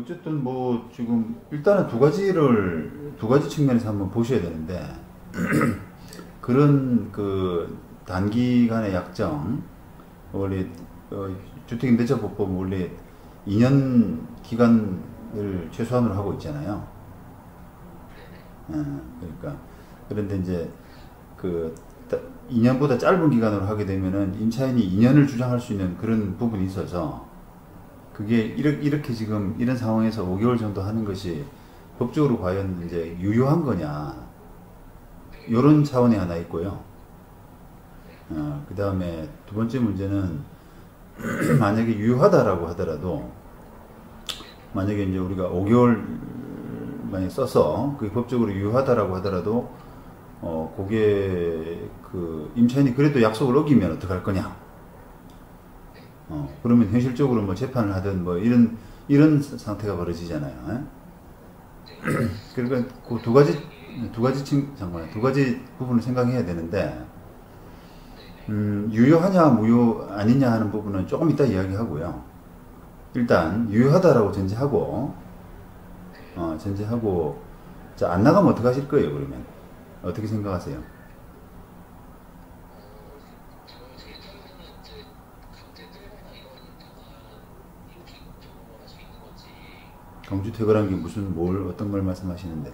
어쨌든 뭐 지금 일단은 두 가지 측면에서 한번 보셔야 되는데 그런 그 단기간의 약정 원래 주택임대차법은 원래 2년 기간을 최소한으로 하고 있잖아요. 그러니까 그런데 이제 그 2년보다 짧은 기간으로 하게 되면은 임차인이 2년을 주장할 수 있는 그런 부분이 있어서 그게 이렇게 지금 이런 상황에서 5개월 정도 하는 것이 법적으로 과연 이제 유효한 거냐 이런 차원이 하나 있고요. 그 다음에 두 번째 문제는 만약에 유효하다라고 하더라도 만약에 이제 우리가 5개월 만에 써서 그게 법적으로 유효하다라고 하더라도 그게 그 임차인이 그래도 약속을 어기면 어떡할 거냐? 그러면 현실적으로 뭐 재판을 하든 뭐 이런 상태가 벌어지잖아요. 그러니까 그 두 가지 부분을 생각해야 되는데 유효하냐 무효 아니냐 하는 부분은 조금 이따 이야기하고요. 일단 유효하다라고 전제하고 자, 안 나가면 어떻게 하실 거예요? 그러면 어떻게 생각하세요? 강제 퇴거란 게 무슨 어떤 걸 말씀하시는데?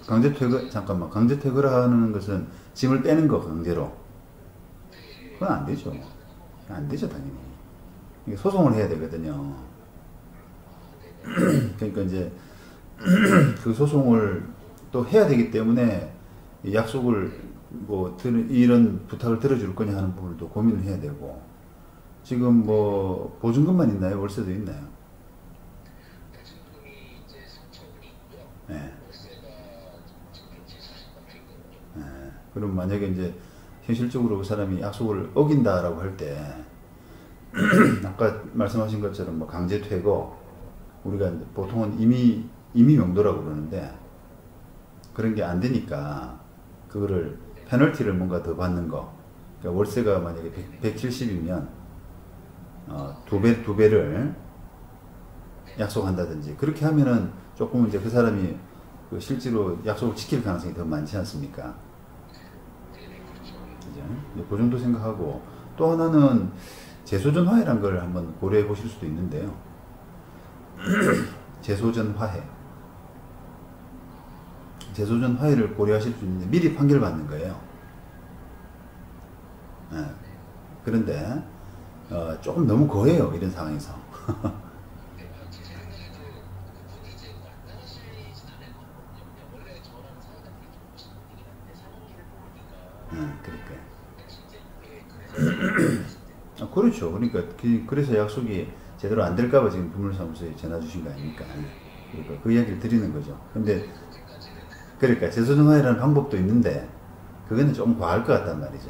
강제 퇴거 잠깐만 강제 퇴거라는 것은 짐을 빼는 거 강제로 그건 안 되죠. 안 되죠 당연히. 이게 소송을 해야 되거든요. 그러니까 이제 그 소송을 또 해야 되기 때문에 약속을 뭐 이런 부탁을 들어줄 거냐 하는 부분을 또 고민을 해야 되고 지금 뭐 보증금만 있나요? 월세도 있나요? 네. 네. 그럼 만약에 이제 현실적으로 그 사람이 약속을 어긴다라고 할 때 아까 말씀하신 것처럼 뭐 강제 퇴거 우리가 보통은 임의 명도라고 그러는데 그런 게 안 되니까 그거를 페널티를 뭔가 더 받는 거. 그러니까 월세가 만약에 170이면 두 배를 약속한다든지 그렇게 하면은 조금 이제 그 사람이 그 실제로 약속을 지킬 가능성이 더 많지 않습니까? 그죠? 그 정도 생각하고 또 하나는 재소전 화해란 걸 한번 고려해 보실 수도 있는데요. 재소전 화해. 재소전 화해를 고려하실 수 있는데 미리 판결받는 거예요. 네. 그런데 조금 너무 거해요. 이런 상황에서. 그러니까. 그렇죠. 그러니까 그래서 약속이 제대로 안 될까봐 지금 법률사무소에 전화 주신 거 아닙니까? 그러니까 그 이야기를 드리는 거죠. 근데 그러니까 재소전화해라는 방법도 있는데 그거는 좀 과할 것 같단 말이죠.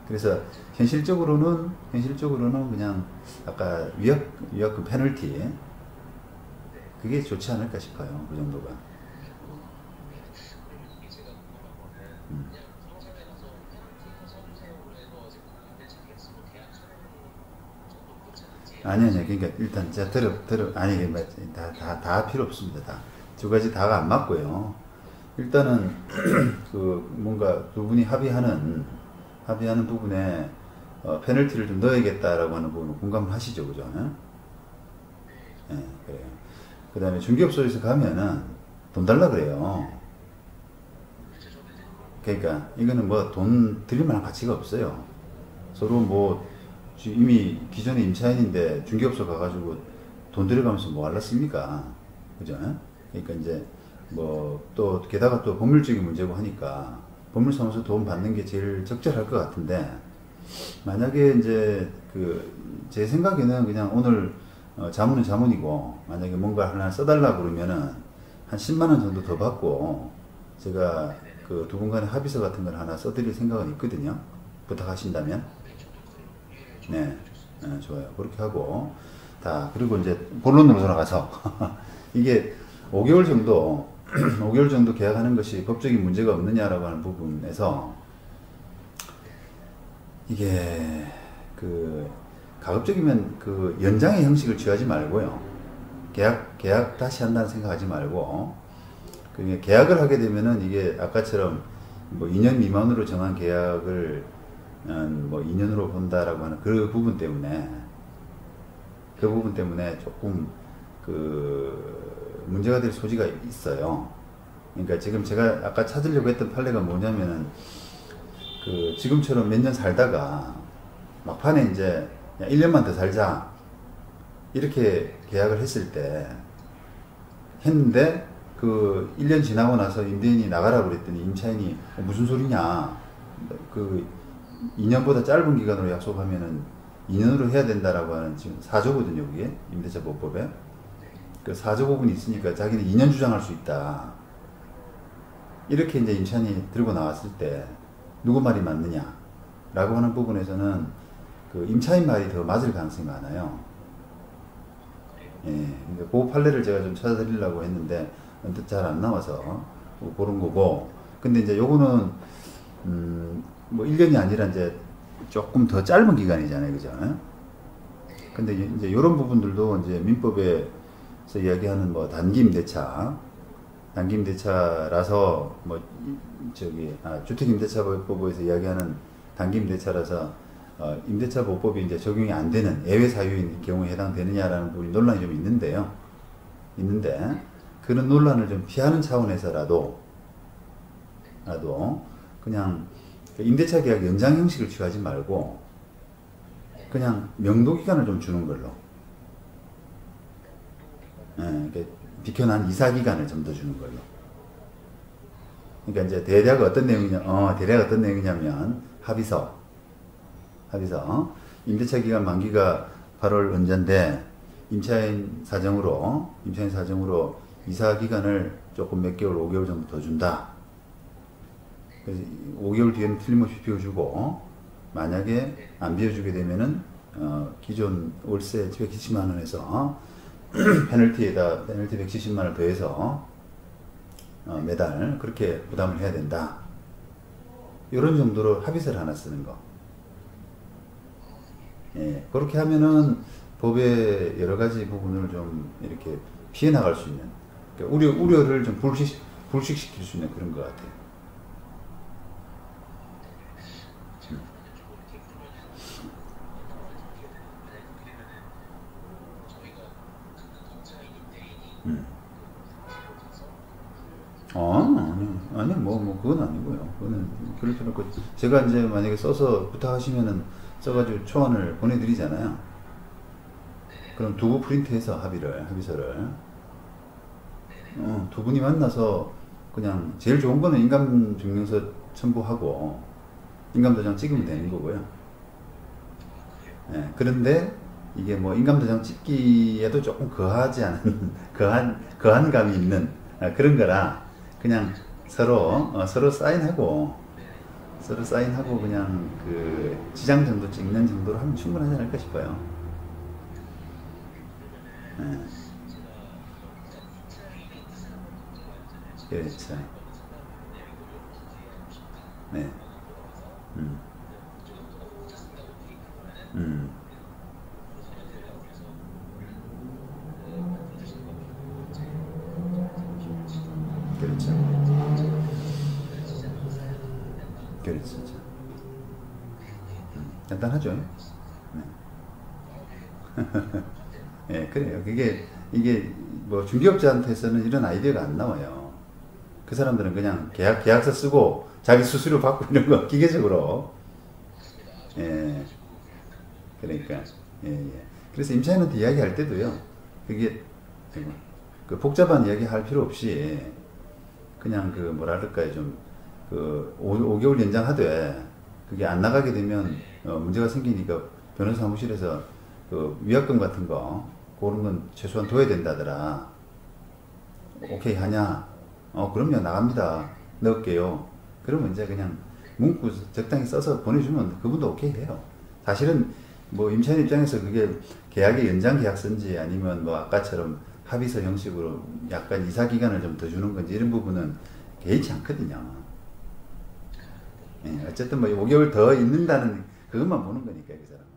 그래서 현실적으로는 그냥 아까 위약금 페널티 그게 좋지 않을까 싶어요. 그 정도가. 아니요. 그러니까 일단 제가 아니, 다 필요 없습니다. 두 가지 다가 안 맞고요. 일단은, 그, 뭔가 두 분이 합의하는 부분에, 페널티를 좀 넣어야겠다라고 하는 부분을 공감을 하시죠. 그죠? 예, 그래요. 그 다음에 중개업소에서 가면은 돈 달라 그래요. 그러니까 이거는 뭐 돈 드릴 만한 가치가 없어요. 서로 뭐, 이미 기존의 임차인인데 중개업소 가가지고 돈 들여가면서 뭐 할랐습니까? 그죠? 그러니까 이제 뭐 또 게다가 또 법률적인 문제고 하니까 법률사무소 도움 받는 게 제일 적절할 것 같은데 만약에 이제 제 생각에는 그냥 오늘 자문은 자문이고 만약에 뭔가 하나 써달라 그러면은 한 10만 원 정도 더 받고 제가 그 두 분 간의 합의서 같은 걸 하나 써드릴 생각은 있거든요. 부탁하신다면. 네, 좋아요. 그렇게 하고, 그리고 이제 본론으로 돌아가서, 이게 5개월 정도, 5개월 정도 계약하는 것이 법적인 문제가 없느냐라고 하는 부분에서, 이게 그 가급적이면 그 연장의 형식을 취하지 말고요. 계약 다시 한다는 생각하지 말고 그 계약을 하게 되면은 이게 아까처럼 뭐 2년 미만으로 정한 계약을 뭐 2년으로 본다라고 하는 그 부분 때문에 조금 그 문제가 될 소지가 있어요. 그러니까 지금 제가 아까 찾으려고 했던 판례가 뭐냐면은 그 지금처럼 몇 년 살다가 막판에 이제 1년만 더 살자 이렇게 계약을 했는데 그 1년 지나고 나서 임대인이 나가라 그랬더니 임차인이 무슨 소리냐, 그 2년보다 짧은 기간으로 약속하면은 2년으로 해야 된다라고 하는 지금 4조거든요. 그게 임대차 보호법에 그 4조 부분이 있으니까 자기는 2년 주장할 수 있다. 이렇게 이제 임차인이 들고 나왔을 때 누구 말이 맞느냐 라고 하는 부분에서는 그 임차인 말이 더 맞을 가능성이 많아요. 예, 그러니까 그 판례를 제가 좀 찾아드리려고 했는데 언뜻 잘 안 나와서 그런 거고. 근데 이제 요거는 뭐 1년이 아니라 이제 조금 더 짧은 기간이잖아요, 그죠? 근데 이제 이런 부분들도 이제 민법에서 이야기하는 뭐 단기 임대차라서 뭐 주택임대차보호법에서 이야기하는 단기 임대차라서 임대차 보호법이 이제 적용이 안 되는 예외 사유인 경우에 해당되느냐라는 부분이 논란이 좀 있는데 그런 논란을 좀 피하는 차원에서라도 그냥 임대차 계약 연장 형식을 취하지 말고 그냥 명도 기간을 좀 주는 걸로, 비켜난 이사 기간을 좀 더 주는 걸로. 그러니까 이제 대략 어떤 내용이냐면 합의서 임대차 기간 만기가 8월 언젠데 임차인 사정으로 이사 기간을 조금 몇 개월, 5개월 정도 더 준다. 그래서 5개월 뒤에는 틀림없이 비워주고, 만약에 안 비워주게 되면은 기존 월세 170만 원에서 페널티 170만 원 더해서 매달 그렇게 부담을 해야 된다. 이런 정도로 합의서를 하나 쓰는 거. 예, 그렇게 하면은 법의 여러 가지 부분을 좀 이렇게 피해 나갈 수 있는, 그러니까 우려를 좀 불식시킬 수 있는 그런 것 같아요. 아니, 그건 아니고요. 그거는 그럴 필요 없고, 제가 이제 만약에 써서 부탁하시면은 써가지고 초안을 보내드리잖아요. 그럼 두부 프린트해서 합의서를 두 분이 만나서 그냥 제일 좋은 거는 인감증명서 첨부하고 인감도장 찍으면 되는 거고요. 예, 그런데 이게 뭐 인감도장 찍기에도 조금 거하지 않은 거한 감이 있는 그런 거라 그냥 서로 사인하고 그냥 그 지장 정도 찍는 정도로 하면 충분하지 않을까 싶어요. 예. 그렇죠. 네. 음. 그렇죠. 그렇죠. 간단하죠. 네. 예, 그래요. 이게 뭐 중개업자한테서는 이런 아이디어가 안 나와요. 그 사람들은 그냥 계약서 쓰고 자기 수수료 받고 이런 거 기계적으로. 예. 그러니까. 예. 그래서 임차인한테 이야기할 때도요. 그게 그 복잡한 이야기 할 필요 없이 그냥 그 뭐랄까요, 좀 그 5개월 연장하되 그게 안 나가게 되면 문제가 생기니까 변호사 사무실에서 그 위약금 같은 거 그런 건 최소한 둬야 된다더라. 오케이 하냐? 그럼요, 나갑니다. 넣을게요. 그러면 이제 그냥 문구 적당히 써서 보내주면 그분도 오케이 해요. 사실은 뭐 임차인 입장에서 그게 계약의 연장 계약서인지 아니면 뭐 아까처럼 합의서 형식으로 약간 이사 기간을 좀 더 주는 건지 이런 부분은 개의치 않거든요. 예, 어쨌든 뭐 5개월 더 있는다는 그것만 보는 거니까 그 사람은.